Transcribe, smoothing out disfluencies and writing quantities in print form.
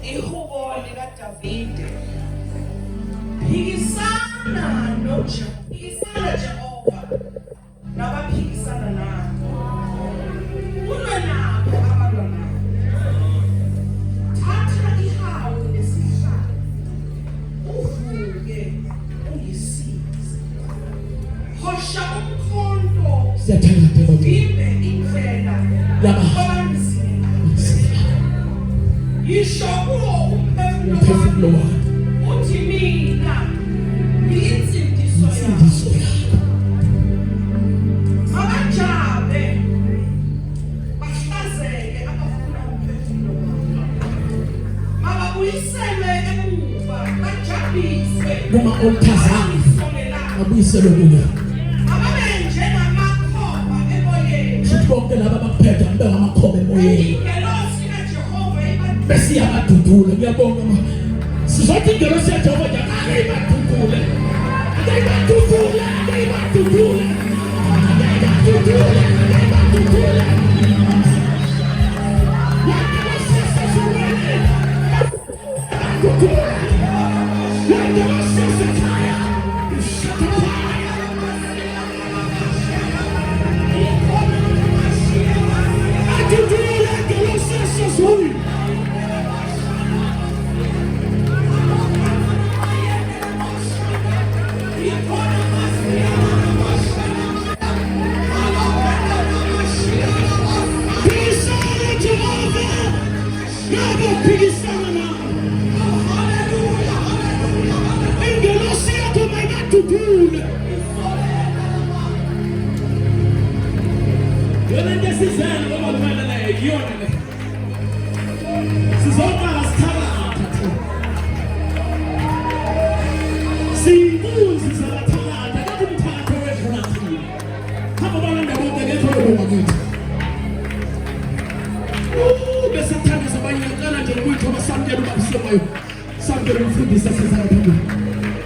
Ihubo likaDavide phikisana noJehova, phikisana Jehova nabaphikisana nabo. Ulwe nabo abalwa nabo. Thatha ihawu lesihlalo uvuke ungisize. Hosha umkhonto vimbe indlela yabanzima. Yisho kuwo umphefumulo wakho uthi mina ngiyinsindiso yakho. Abajabe bahlazeke abafuna umphefumulo wakho. Mababuyisele emuva bajabiswe noma okuthazana abuyiselwe kuwe. ababe njengamakhoba emoyeni. Bonke laba bakuphethe abe ngamakhoba emoyeni Ingelosi kaJehova iba bese iyabadudula. Ngiyabonga ma sizothi ingelosi kaJehova nje akayibadudule, akayibadudule, akayibadudule, akayibadudule, akayibadudule. Ingelosi yaseShumele badudule, ingelosi yasekhaya ishathapaya. Badudule ingelosi yaseZulu. Phikisana Jehova nabaphikisana nabo. Ingelosi yakho mayibadudule. Yona nje sizele ngoba kumele naye yona le. Sizoqala sithabatha thina. Siyimbuzi zabathatha kathi umthatho wedlula thina. Hamba balanda bonke ngekho lokwakithi. Bese thanda sabanye ngicela nje ukuyithoba samkela ubabisemayo. Samkela umfundisi asezala phambili.